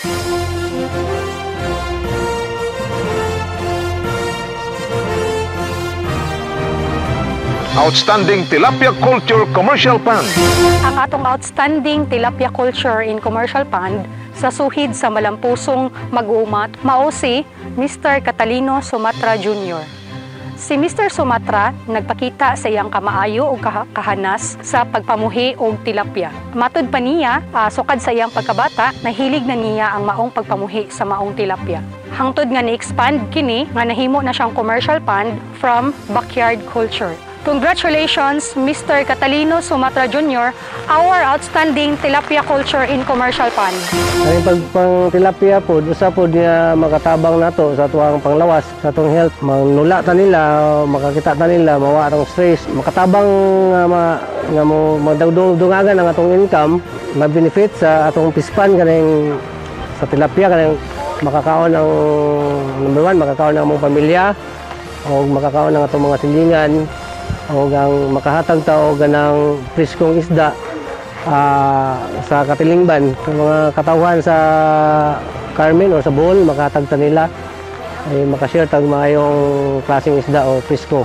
Outstanding Tilapia Culture Commercial Pond. Ang atong outstanding tilapia culture in commercial pond sa suhid sa malampusong mag-uumat mao si Mr. Catalino Sumatra Jr. Si Mr. Sumatra nagpakita sa iyang kamaayo o kahanas sa pagpamuhi og tilapia. Matud pa niya, sukad sa iyang pagkabata, nahilig na niya ang maong pagpamuhi sa maong tilapia. Hangtod nga ni-expand kini nga nahimo na siyang commercial pond from backyard culture. Congratulations, Mr. Catalino Sumatra Jr., our outstanding tilapia culture in commercial pond. Ang pang tilapia po, usa po niya makatabang nato sa tuwang panglawas, sa tuwang health. Manula ta nila, makakita ta nila, mawa atong stress. Makatabang nga mo magdugdungagan ang atong income, ma-benefit sa atong pispan kaning sa tilapia kaning makakaon ang number 1, makakaon ang among pamilya o makakaon ang atong mga silingan o ang makahatag ta og ganang priskong isda sa Katilingban, sa mga katawhan sa Carmen o sa Bohol, makahatag ta nila ay makashare tag maayong klaseng isda o prisko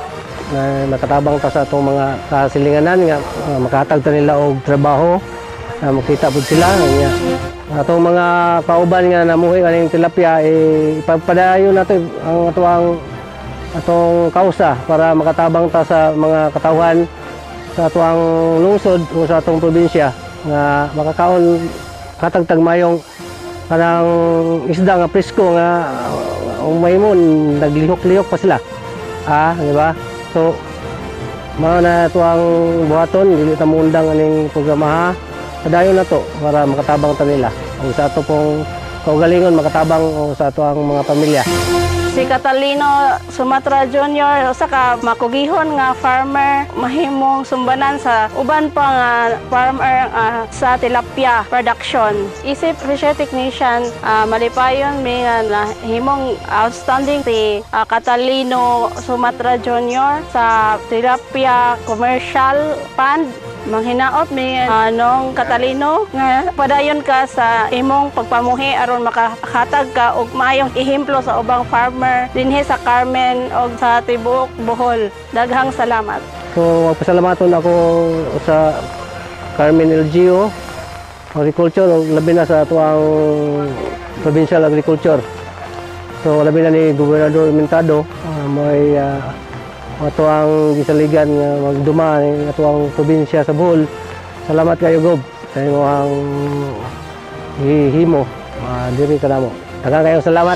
na nakatabang ta sa atong mga kasilinganan nga makahatag ta nila og trabaho na makita pud sila nga atong mga kauban nga namuhi kaning tilapia ipagpadayon nato ang atong kausa para makatabang ta sa mga katawhan sa atong lungsod o sa atong probinsya nga makakaon katagtag mayong kanang isda nga presko nga umaymon naglihok-lihok pa sila di ba? So mao na tuang buhaton dili ta muundang aning programa padayon na to para makatabang ta nila o sa ato pong kaugalingon makatabang o sa ato ang mga pamilya. Si Catalino Sumatra Jr. usa ka makugihon nga farmer, mahimong sumbanan sa uban pa nga farmer sa tilapia production. Isip Fisher Technician, malipayon mi nga himong outstanding si Catalino Sumatra Jr. sa tilapia commercial pond. Manghinaot mi nung Catalino nga padayon ka sa imong pagpamuhi aron makahatag ka og maayong ehemplo sa ubang farmer dinhi sa Carmen o sa tibuok Bohol. Daghang salamat. So magpasalamaton ako sa Carmen LGU Agriculture o labi na sa tuang provincial agriculture. So labi na ni Gobernador Mentado may ato ang gisaligan nga magduma ni ato ang probinsya sa Bohol. Salamat kayo Gob sa imong himo diri kanamo. Daghang kayong salamat.